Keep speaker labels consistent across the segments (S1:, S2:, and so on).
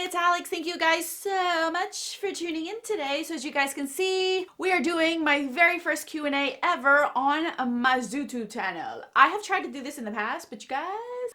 S1: it's Alex. Thank you guys so much for tuning in today. So as you guys can see, we are doing my very first Q&A ever on my YouTube channel. I have tried to do this in the past, but you guys,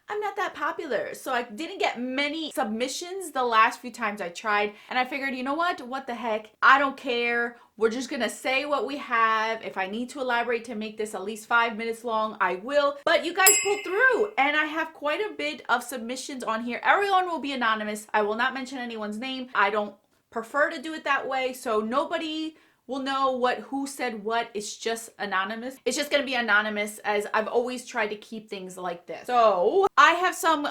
S1: I'm not that popular. So I didn't get many submissions the last few times I tried. And I figured, you know what the heck? I don't care. We're just gonna say what we have. If I need to elaborate to make this at least 5 minutes long, I will. But you guys pulled through, and I have quite a bit of submissions on here. Everyone will be anonymous. I will not mention anyone's name. I don't prefer to do it that way, so nobody will know who said what. It's just anonymous. It's just gonna be anonymous, as I've always tried to keep things like this. So I have some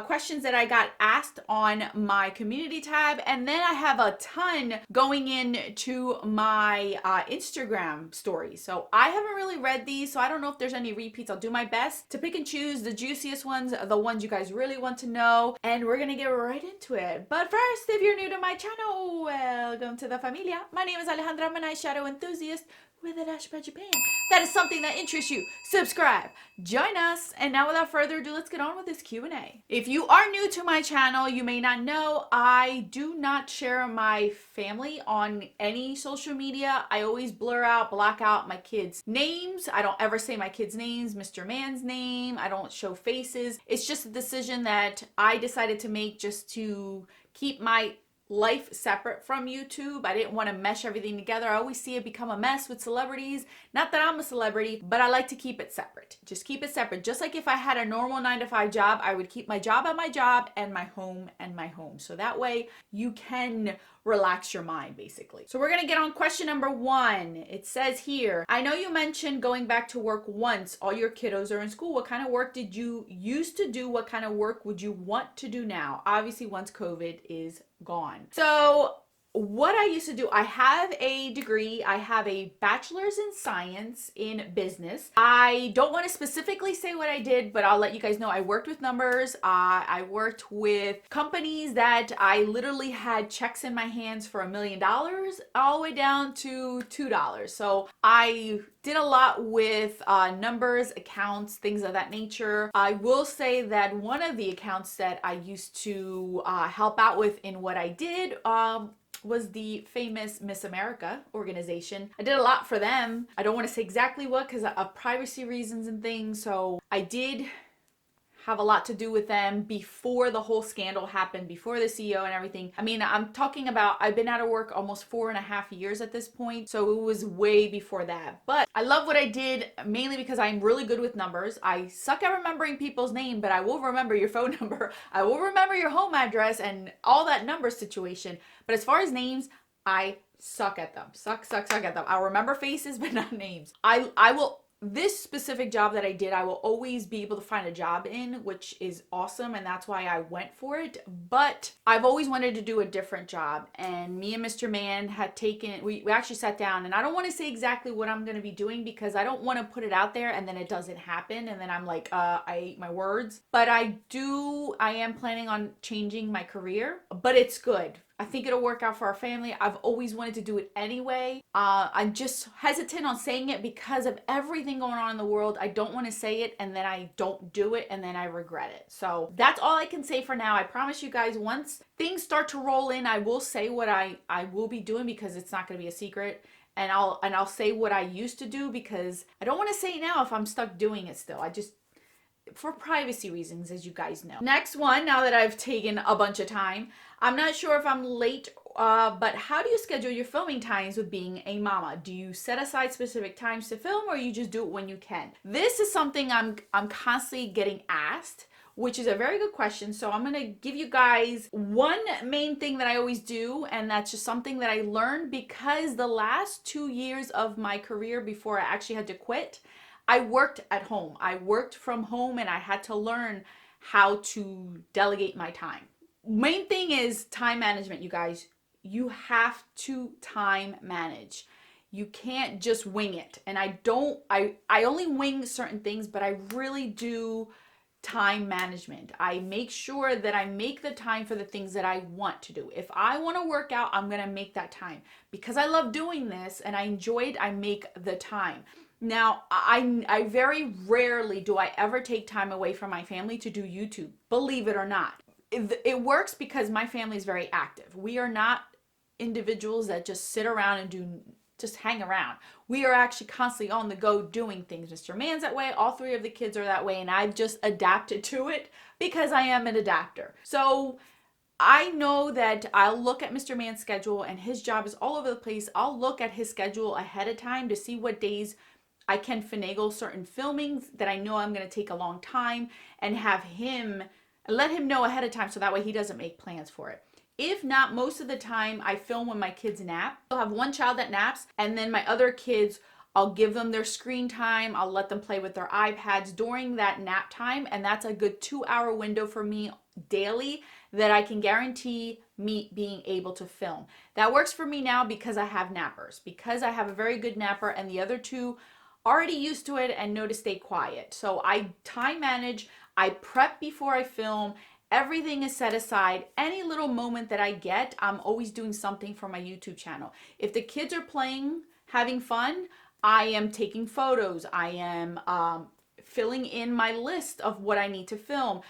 S1: questions that I got asked on my community tab, and then I have a ton going into my Instagram story. So I haven't really read these, so I don't know if there's any repeats. I'll do my best to pick and choose the juiciest ones, the ones you guys really want to know, and we're gonna get right into it. But first, if you're new to my channel, welcome to the familia. My name is Alejandra. I'm a nice shadow enthusiast with a dash by Japan. That is something that interests you. Subscribe, join us, and now without further ado, let's get on with this Q&A. If you are new to my channel, you may not know, I do not share my family on any social media. I always block out my kids' names. I don't ever say my kids' names, Mr. Man's name. I don't show faces. It's just a decision that I decided to make just to keep my life separate from YouTube. I didn't want to mesh everything together. I always see it become a mess with celebrities. Not that I'm a celebrity, but I like to keep it separate. Just keep it separate. Just like if I had a normal 9-to-5 job, I would keep my job at my job and my home and my home. So that way you can relax your mind, basically. So we're gonna get on question number 1. It says here, I know you mentioned going back to work once all your kiddos are in school. What kind of work did you used to do? What kind of work would you want to do now? Obviously, once COVID is gone. So what I used to do, I have a degree. I have a bachelor's in science in business. I don't want to specifically say what I did, but I'll let you guys know I worked with numbers. I worked with companies that I literally had checks in my hands for $1 million all the way down to $2. So I did a lot with numbers, accounts, things of that nature. I will say that one of the accounts that I used to help out with in what I did was the famous Miss America organization. I did a lot for them. I don't want to say exactly what because of privacy reasons and things. So I did have a lot to do with them before the whole scandal happened, before the CEO and everything. I mean, I'm talking about, I've been out of work almost 4.5 years at this point. So it was way before that. But I love what I did, mainly because I'm really good with numbers. I suck at remembering people's name, but I will remember your phone number. I will remember your home address and all that number situation. But as far as names, I suck at them. Suck at them. I'll remember faces, but not names. This specific job that I did, I will always be able to find a job in, which is awesome, and that's why I went for it. But I've always wanted to do a different job, and me and Mr. Man had taken, we actually sat down, and I don't want to say exactly what I'm going to be doing because I don't want to put it out there and then it doesn't happen, and then I'm like, I ate my words. But I am planning on changing my career, but it's good. I think it'll work out for our family. I've always wanted to do it anyway. I'm just hesitant on saying it because of everything going on in the world. I don't want to say it and then I don't do it and then I regret it. So that's all I can say for now. I promise you guys, once things start to roll in, I will say what I will be doing because it's not going to be a secret. And I'll say what I used to do because I don't want to say it now if I'm stuck doing it still. For privacy reasons, as you guys know. Next one, now that I've taken a bunch of time, I'm not sure if I'm late, but how do you schedule your filming times with being a mama? Do you set aside specific times to film or you just do it when you can? This is something I'm constantly getting asked, which is a very good question. So I'm going to give you guys one main thing that I always do, and that's just something that I learned because the last 2 years of my career before I actually had to quit, I worked at home. I worked from home and I had to learn how to delegate my time. Main thing is time management, you guys. You have to time manage. You can't just wing it. And I only wing certain things, but I really do time management. I make sure that I make the time for the things that I want to do. If I want to work out, I'm going to make that time. Because I love doing this and I enjoy it, I make the time. Now, I very rarely do I ever take time away from my family to do YouTube, believe it or not. it works because my family is very active. We are not individuals that just sit around and just hang around. We are actually constantly on the go doing things. Mr. Man's that way, all three of the kids are that way, and I've just adapted to it because I am an adapter. So I know that I'll look at Mr. Man's schedule, and his job is all over the place. I'll look at his schedule ahead of time to see what days I can finagle certain filmings that I know I'm going to take a long time, and have him, let him know ahead of time so that way he doesn't make plans for it. If not, most of the time I film when my kids nap. I'll have one child that naps, and then my other kids, I'll give them their screen time. I'll let them play with their iPads during that nap time, and that's a good 2-hour window for me daily that I can guarantee me being able to film. That works for me now because I have nappers, because I have a very good napper, and the other two already used to it and know to stay quiet. So I time manage, I prep before I film. Everything is set aside. Any little moment that I get, I'm always doing something for my YouTube channel. If the kids are playing, having fun, I am taking photos. I am filling in my list of what I need to film.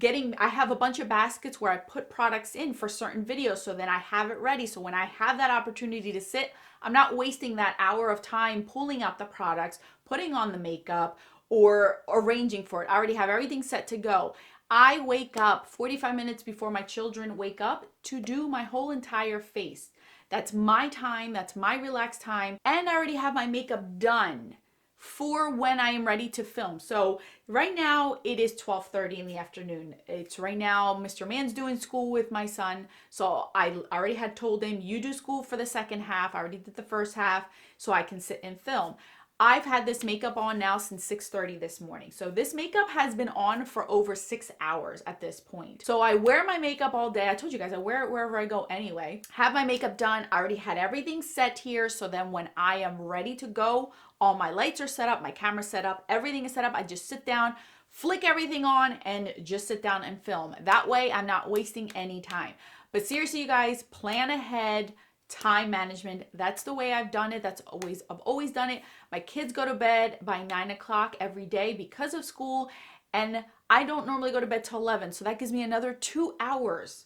S1: I have a bunch of baskets where I put products in for certain videos, so then I have it ready. So when I have that opportunity to sit, I'm not wasting that hour of time pulling out the products, putting on the makeup, or arranging for it. I already have everything set to go. I wake up 45 minutes before my children wake up to do my whole entire face. That's my time, that's my relaxed time, and I already have my makeup done for when I am ready to film. So right now it is 12:30 in the afternoon. It's right now Mr. Man's doing school with my son. So I already had told him, you do school for the second half. I already did the first half so I can sit and film. I've had this makeup on now since 6:30 this morning. So this makeup has been on for over 6 hours at this point. So I wear my makeup all day. I told you guys I wear it wherever I go anyway. Have my makeup done. I already had everything set here. So then when I am ready to go, all my lights are set up, my camera's set up, everything is set up. I just sit down, flick everything on, and just sit down and film. That way I'm not wasting any time. But seriously, you guys, plan ahead. Time management, that's the way I've done it. I've always done it. My kids go to bed by 9 o'clock every day because of school, and I don't normally go to bed till 11, so that gives me another 2 hours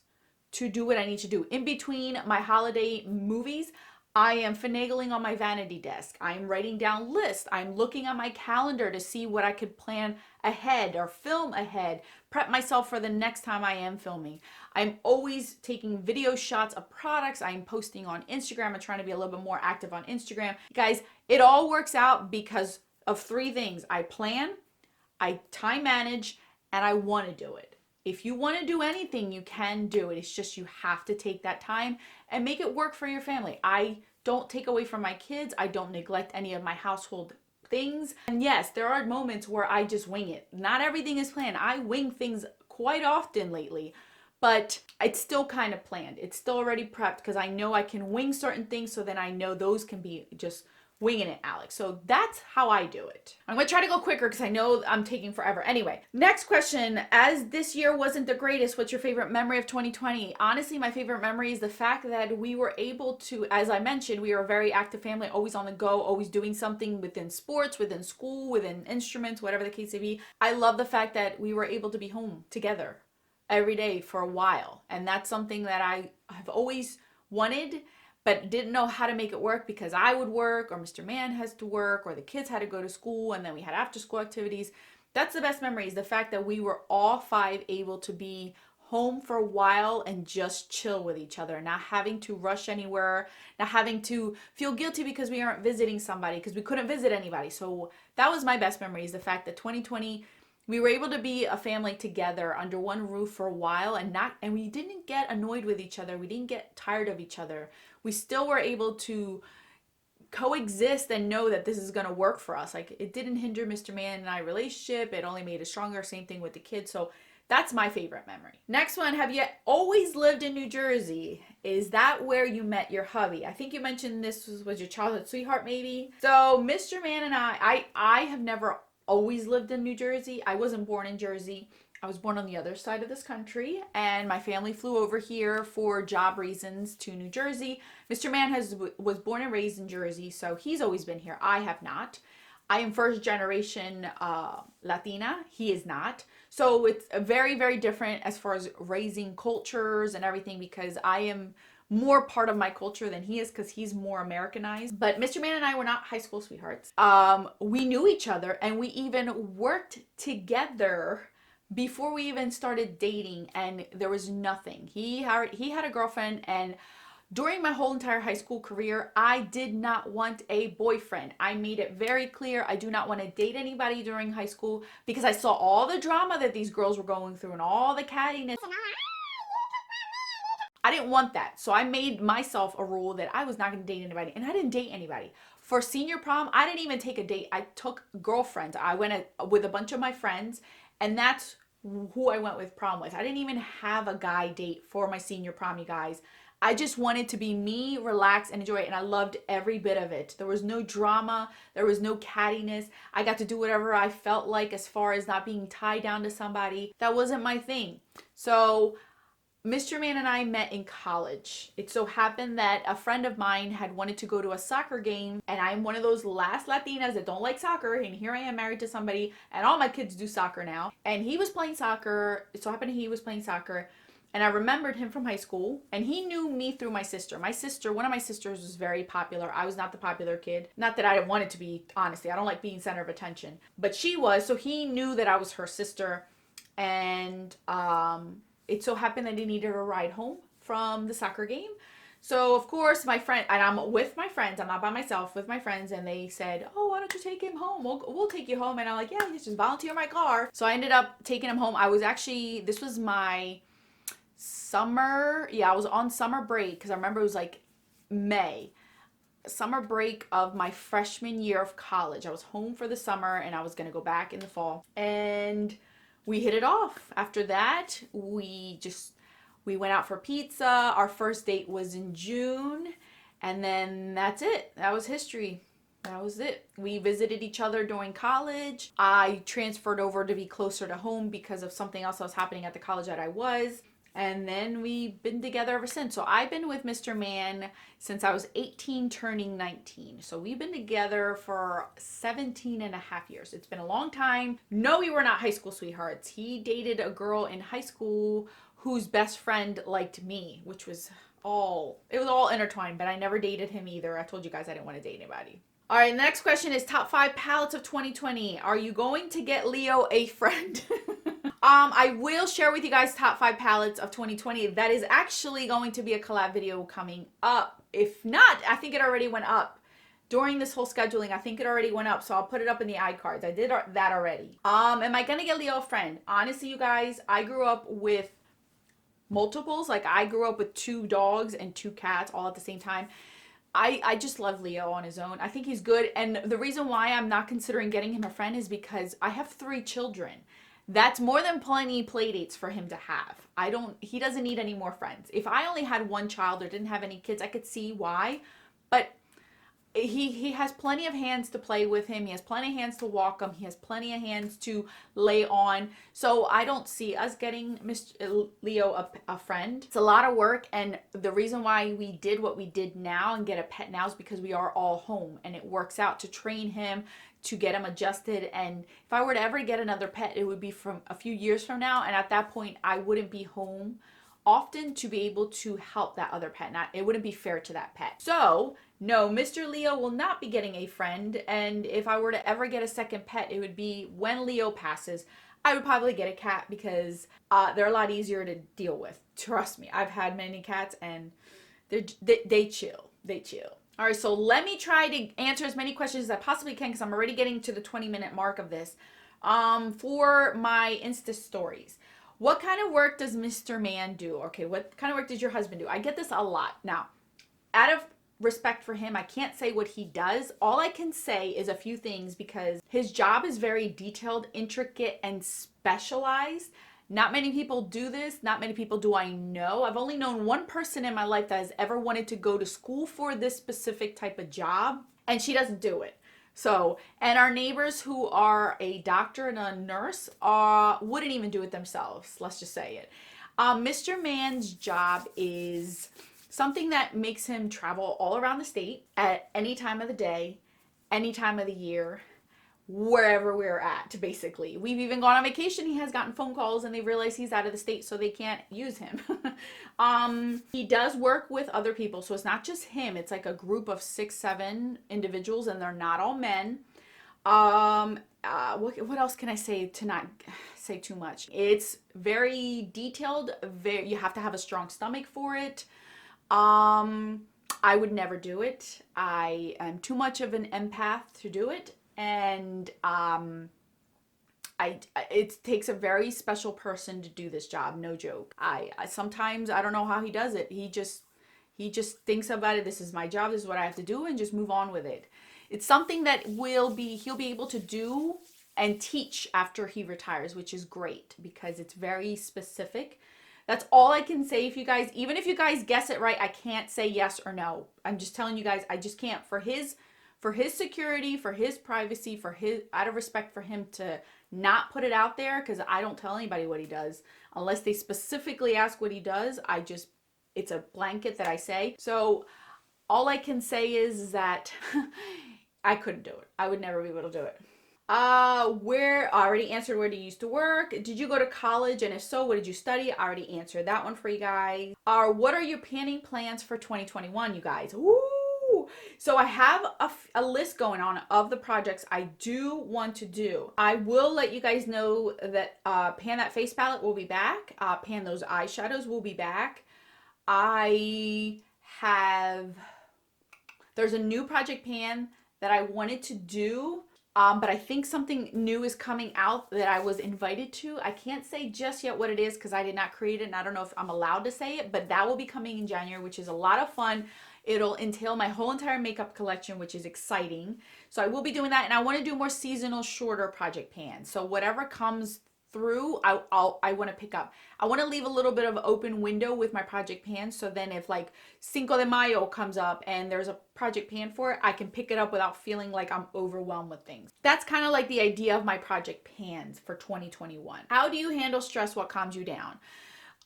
S1: to do what I need to do. In between my holiday movies, I am finagling on my vanity desk. I'm writing down lists. I'm looking at my calendar to see what I could plan ahead or film ahead, prep myself for the next time I am filming. I'm always taking video shots of products. I'm posting on Instagram. I'm trying to be a little bit more active on Instagram. Guys, it all works out because of 3 things. I plan, I time manage, and I want to do it. If you want to do anything, you can do it. It's just you have to take that time and make it work for your family. I don't take away from my kids. I don't neglect any of my household things. And yes, there are moments where I just wing it. Not everything is planned. I wing things quite often lately, but it's still kind of planned. It's still already prepped because I know I can wing certain things, so then I know those can be just winging it, Alex. So that's how I do it. I'm gonna try to go quicker because I know I'm taking forever. Anyway, next question. As this year wasn't the greatest, what's your favorite memory of 2020? Honestly, my favorite memory is the fact that we were able to, as I mentioned, we were a very active family, always on the go, always doing something within sports, within school, within instruments, whatever the case may be. I love the fact that we were able to be home together every day for a while. And that's something that I have always wanted, but didn't know how to make it work because I would work, or Mr. Man has to work, or the kids had to go to school, and then we had after school activities. That's the best memory, is the fact that we were all 5 able to be home for a while and just chill with each other, not having to rush anywhere, not having to feel guilty because we aren't visiting somebody, because we couldn't visit anybody. So that was my best memory, is the fact that 2020, we were able to be a family together under one roof for a while, and we didn't get annoyed with each other. We didn't get tired of each other. We still were able to coexist and know that this is going to work for us. Like, it didn't hinder Mr. Man and I relationship. It only made us stronger. Same thing with the kids. So that's my favorite memory. Next one, have you always lived in New Jersey? Is that where you met your hubby? I think you mentioned this was your childhood sweetheart, maybe. So Mr. Man and I have never always lived in New Jersey. I wasn't born in Jersey. I was born on the other side of this country, and my family flew over here for job reasons to New Jersey. Mr. Man was born and raised in Jersey, so he's always been here. I have not. I am first generation Latina. He is not. So it's a very, very different as far as raising cultures and everything, because I am more part of my culture than he is, because he's more Americanized. But Mr. Man and I were not high school sweethearts. We knew each other and we even worked together before we even started dating, and there was nothing. He had a girlfriend, and during my whole entire high school career, I did not want a boyfriend. I made it very clear I do not want to date anybody during high school, because I saw all the drama that these girls were going through and all the cattiness. I didn't want that. So I made myself a rule that I was not going to date anybody, and I didn't date anybody. For senior prom, I didn't even take a date. I took girlfriends. I went with a bunch of my friends, and that's who I went with prom with. I didn't even have a guy date for my senior prom, you guys. I just wanted to be me, relax, and enjoy it, and I loved every bit of it. There was no drama. There was no cattiness. I got to do whatever I felt like as far as not being tied down to somebody. That wasn't my thing. So Mr. Man and I met in college. It so happened that a friend of mine had wanted to go to a soccer game, and I'm one of those last Latinas that don't like soccer, and here I am married to somebody, and all my kids do soccer now. And he was playing soccer. It so happened he was playing soccer, and I remembered him from high school, and he knew me through my sister. One of my sisters was very popular. I was not the popular kid. Not that I didn't want it to be, honestly. I don't like being center of attention. But she was, so he knew that I was her sister, and it so happened that he needed a ride home from the soccer game. So of course my friend, and I'm with my friends, I'm not by myself, with my friends, and they said, oh, why don't you take him home? We'll take you home. And I'm like, yeah, just volunteer my car. So I ended up taking him home. This was my summer, I was on summer break, because I remember it was like May. Summer break of my freshman year of college. I was home for the summer and I was going to go back in the fall. And we hit it off. After that, we went out for pizza. Our first date was in June, and then that's it. That was history. That was it. We visited each other during college. I transferred over to be closer to home because of something else that was happening at the college that I was. And then we've been together ever since. So I've been with Mr. Man since I was 18 turning 19. So we've been together for 17 and a half years. It's been a long time. No, we were not high school sweethearts. He dated a girl in high school whose best friend liked me, which was all intertwined, but I never dated him either. I told you guys I didn't want to date anybody. All right, the next question is top 5 palettes of 2020. Are you going to get Leo a friend? I will share with you guys top 5 palettes of 2020. That is actually going to be a collab video coming up. If not, I think it already went up. During this whole scheduling, I think it already went up, so I'll put it up in the iCards. I did that already. Am I gonna get Leo a friend? Honestly, you guys, I grew up with multiples. Like, I grew up with 2 dogs and 2 cats all at the same time. I just love Leo on his own. I think he's good, and the reason why I'm not considering getting him a friend is because I have 3 children. That's more than plenty play dates for him to have. He doesn't need any more friends. If I only had 1 child or didn't have any kids, I could see why. But he has plenty of hands to play with him. He has plenty of hands to walk him. He has plenty of hands to lay on. So I don't see us getting Mr. Leo a friend. It's a lot of work, and the reason why we did what we did now and get a pet now is because we are all home, and it works out to train him, to get him adjusted. And if I were to ever get another pet, it would be from a few years from now, and at that point I wouldn't be home often to be able to help that other pet. It wouldn't be fair to that pet. So no, Mr. Leo will not be getting a friend, and if I were to ever get a second pet, it would be when Leo passes. I would probably get a cat because they're a lot easier to deal with. Trust me, I've had many cats, and they chill. They chill. All right, so let me try to answer as many questions as I possibly can, because I'm already getting to the 20-minute mark of this. For my Insta stories, what kind of work does Mr. Man do? Okay, what kind of work does your husband do? I get this a lot. Now, out of respect for him, I can't say what he does. All I can say is a few things, because his job is very detailed, intricate, and specialized. Not many people do this. Not many people do I know. I've only known 1 person in my life that has ever wanted to go to school for this specific type of job, and she doesn't do it. So, and our neighbors who are a doctor and a nurse wouldn't even do it themselves. Let's just say it. Mr. Man's job is something that makes him travel all around the state at any time of the day, any time of the year. wherever we're at, basically. We've even gone on vacation. He has gotten phone calls and they realize he's out of the state, so they can't use him. He does work with other people, so it's not just him. It's like a group of 6-7 individuals, and they're not all men. What else can I say to not say too much? It's very detailed. You have to have a strong stomach for it. I would never do it. I am too much of an empath to do it, and it takes a very special person to do this job. No joke. I sometimes I don't know how he does it. He just thinks about it. This is my job. This is what I have to do, and just move on with it. It's something that he'll be able to do and teach after he retires, which is great because it's very specific. That's all I can say. Even if you guys guess it right, I can't say yes or no. I'm just telling you guys, I just can't. For his security, for his privacy, out of respect for him to not put it out there, because I don't tell anybody what he does unless they specifically ask what he does. It's a blanket that I say. So all I can say is that I couldn't do it. I would never be able to do it. I already answered where you used to work. Did you go to college? And if so, what did you study? I already answered that one for you guys. What are your panning plans for 2021, you guys? Woo! So I have a list going on of the projects I do want to do. I will let you guys know that Pan That Face Palette will be back. Pan Those Eyeshadows will be back. There's a new project pan that I wanted to do, but I think something new is coming out that I was invited to. I can't say just yet what it is because I did not create it, and I don't know if I'm allowed to say it, but that will be coming in January, which is a lot of fun. It'll entail my whole entire makeup collection, which is exciting. So I will be doing that, and I want to do more seasonal, shorter project pans. So whatever comes through, I want to pick up. I want to leave a little bit of open window with my project pans, so then if like Cinco de Mayo comes up and there's a project pan for it, I can pick it up without feeling like I'm overwhelmed with things. That's kind of like the idea of my project pans for 2021. How do you handle stress? What calms you down?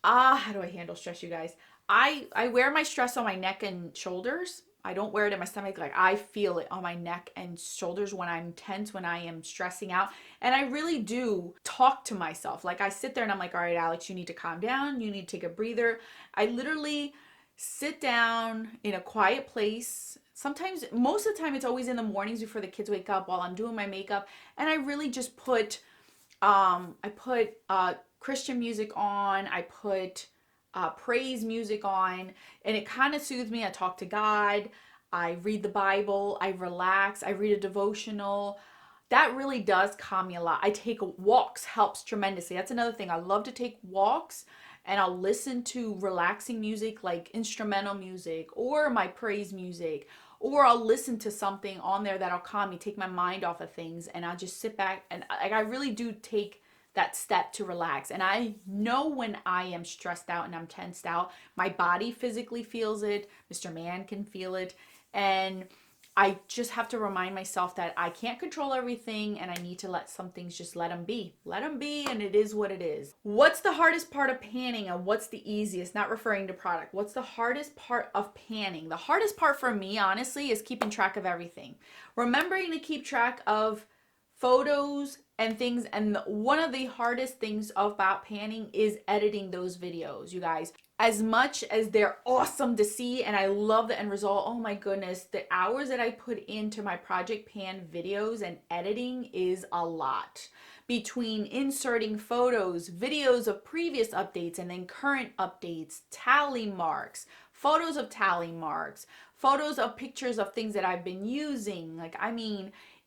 S1: How do I handle stress, you guys? I wear my stress on my neck and shoulders. I don't wear it in my stomach. Like, I feel it on my neck and shoulders when I'm tense, when I am stressing out. And I really do talk to myself. Like, I sit there and I'm like, all right, Alex, you need to calm down. You need to take a breather. I literally sit down in a quiet place. Sometimes, most of the time, it's always in the mornings before the kids wake up while I'm doing my makeup. And I really just put Christian music on. I put praise music on, and it kind of soothes me. I talk to God, I read the Bible, I relax, I read a devotional. That really does calm me a lot. I take walks, helps tremendously. That's another thing. I love to take walks, and I'll listen to relaxing music like instrumental music or my praise music, or I'll listen to something on there that'll calm me, take my mind off of things, and I'll just sit back. And I really do take that step to relax. And I know when I am stressed out and I'm tensed out, my body physically feels it. Mr. Man can feel it. And I just have to remind myself that I can't control everything, and I need to let some things just let them be. Let them be, and it is what it is. What's the hardest part of panning, and what's the easiest? Not referring to product. What's the hardest part of panning? The hardest part for me, honestly, is keeping track of everything. Remembering to keep track of photos and things, and one of the hardest things about panning is editing those videos, you guys. As much as they're awesome to see and I love the end result, oh my goodness, the hours that I put into my project pan videos and editing is a lot. Between inserting photos, videos of previous updates and then current updates, tally marks, photos of tally marks, photos of pictures of things that I've been using,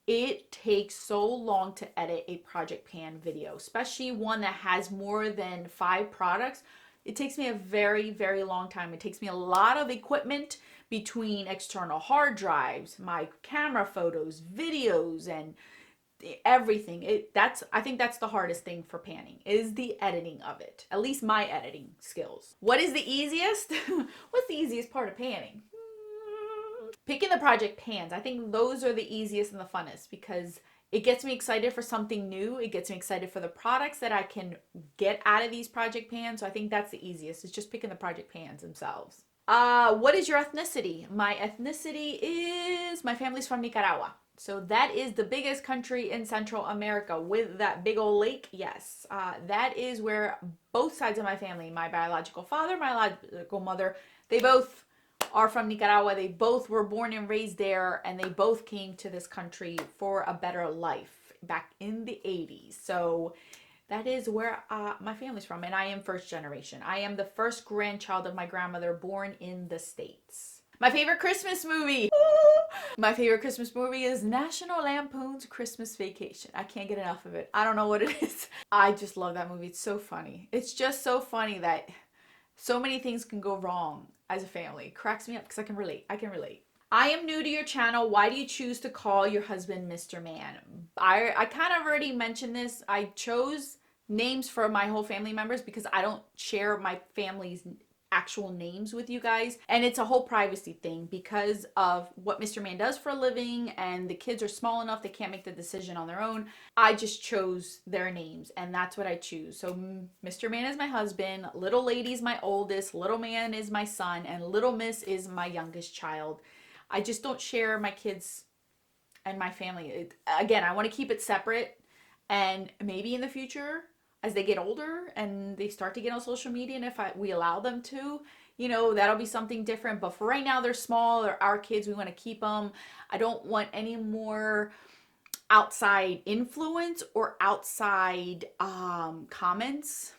S1: it takes so long to edit a project pan video, especially one that has more than 5 products. It takes me a very, very long time. It takes me a lot of equipment between external hard drives, my camera photos, videos, and everything. I think that's the hardest thing for panning, is the editing of it. At least my editing skills. What is the easiest? What's the easiest part of panning? Picking the project pans. I think those are the easiest and the funnest because it gets me excited for something new. It gets me excited for the products that I can get out of these project pans. So I think that's the easiest. It's just picking the project pans themselves. What is your ethnicity? My ethnicity is, my family's from Nicaragua. So that is the biggest country in Central America with that big old lake. Yes, that is where both sides of my family, my biological father, my biological mother, they both are from Nicaragua. They both were born and raised there, and they both came to this country for a better life back in the 80s. So that is where my family's from, and I am first generation. I am the first grandchild of my grandmother born in the States. My favorite Christmas movie. My favorite Christmas movie is National Lampoon's Christmas Vacation. I can't get enough of it. I don't know what it is. I just love that movie. It's so funny. It's just so funny that so many things can go wrong as a family. It cracks me up because I can relate. I can relate. I am new to your channel. Why do you choose to call your husband Mr. Man? I kind of already mentioned this. I chose names for my whole family members because I don't share my family's actual names with you guys, and it's a whole privacy thing because of what Mr. Man does for a living, and the kids are small enough they can't make the decision on their own. I just chose their names, and that's what I choose. So Mr. Man is my husband, Little Lady's my oldest, Little Man is my son, and Little Miss is my youngest child. I just don't share my kids and my family. Again, I want to keep it separate, and maybe in the future as they get older and they start to get on social media, and if we allow them to, you know, that'll be something different. But for right now, they're small, they're our kids, we want to keep them. I don't want any more outside influence or outside comments,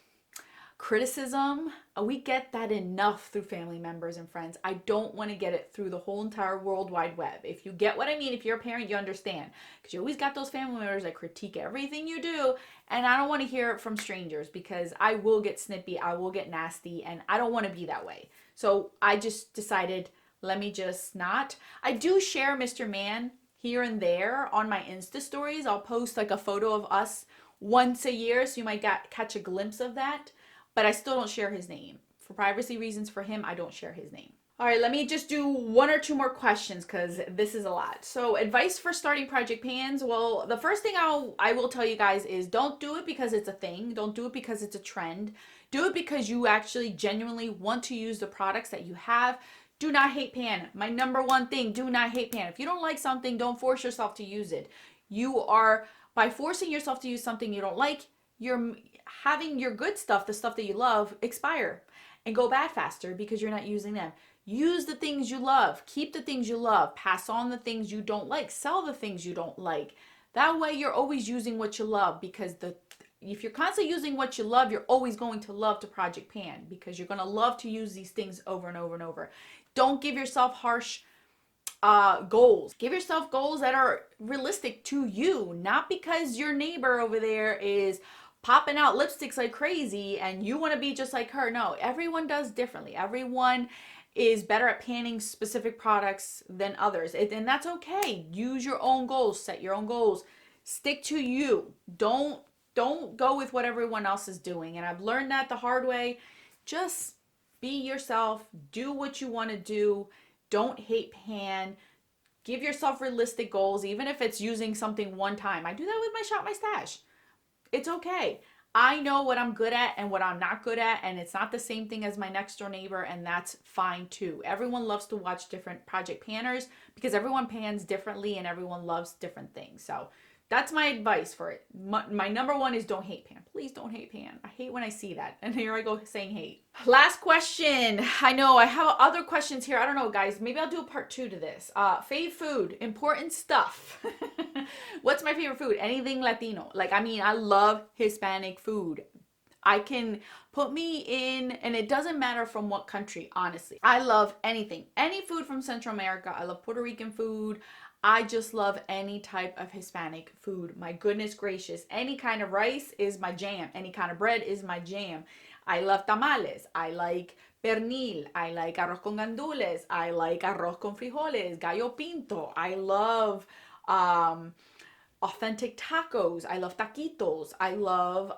S1: criticism. We get that enough through family members and friends. I don't want to get it through the whole entire world wide web. If you get what I mean, if you're a parent, you understand, because you always got those family members that critique everything you do, and I don't want to hear it from strangers because I will get snippy, I will get nasty, and I don't want to be that way. So I just decided, let me just not. I do share Mr. Man here and there on my Insta stories. I'll post like a photo of us once a year, so you might catch a glimpse of that, but I still don't share his name. For privacy reasons for him, I don't share his name. All right, let me just do one or two more questions because this is a lot. So advice for starting Project Pans. Well, the first thing I will tell you guys is don't do it because it's a thing. Don't do it because it's a trend. Do it because you actually genuinely want to use the products that you have. Do not hate pan. My number one thing, do not hate pan. If you don't like something, don't force yourself to use it. You are, by forcing yourself to use something you don't like, you're having your good stuff, the stuff that you love, expire and go bad faster because you're not using them. Use the things you love. Keep the things you love. Pass on the things you don't like. Sell the things you don't like. That way you're always using what you love, because if you're constantly using what you love, you're always going to love to Project Pan because you're going to love to use these things over and over and over. Don't give yourself harsh goals. Give yourself goals that are realistic to you, not because your neighbor over there is popping out lipsticks like crazy and you want to be just like her. No, everyone does differently. Everyone is better at panning specific products than others, and that's okay. Use your own goals, set your own goals, stick to you. Don't go with what everyone else is doing. And I've learned that the hard way. Just be yourself, do what you want to do. Don't hate pan. Give yourself realistic goals, even if it's using something one time. I do that with my Shop My Stash. It's okay. I know what I'm good at and what I'm not good at, and it's not the same thing as my next door neighbor, and that's fine too. Everyone loves to watch different project panners because everyone pans differently and everyone loves different things. So that's my advice for it. My number one is don't hate pan. Please don't hate pan. I hate when I see that. And here I go saying hate. Last question. I know I have other questions here. I don't know, guys. Maybe I'll do a part 2 to this. Fave food. Important stuff. What's my favorite food? Anything Latino. Like, I mean, I love Hispanic food. I can put me in, and it doesn't matter from what country, honestly. I love anything. Any food from Central America. I love Puerto Rican food. I just love any type of Hispanic food. My goodness gracious. Any kind of rice is my jam. Any kind of bread is my jam. I love tamales. I like pernil. I like arroz con gandules. I like arroz con frijoles, gallo pinto. I love authentic tacos. I love taquitos. I love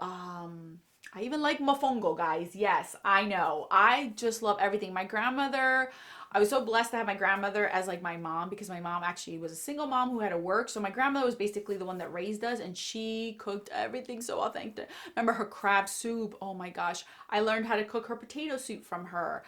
S1: I even like mofongo, guys. Yes, I know. I just love everything. My grandmother, I was so blessed to have my grandmother as like my mom, because my mom actually was a single mom who had to work. So my grandmother was basically the one that raised us, and she cooked everything so authentic. Remember her crab soup? Oh my gosh. I learned how to cook her potato soup from her.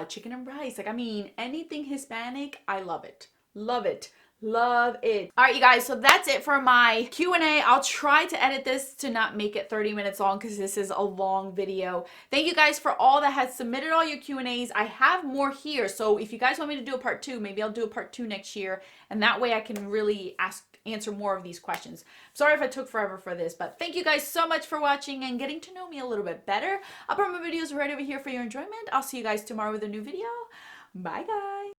S1: Chicken and rice. Like, I mean, anything Hispanic, I love it. Love it. Love it. All right, you guys, so that's it for my Q&A. I'll try to edit this to not make it 30 minutes long because this is a long video. Thank you guys for all that has submitted all your Q&As. I have more here, so if you guys want me to do a part 2, maybe I'll do a part 2 next year, and that way I can really answer more of these questions. Sorry if I took forever for this, but thank you guys so much for watching and getting to know me a little bit better. I'll put my videos right over here for your enjoyment. I'll see you guys tomorrow with a new video. Bye, guys.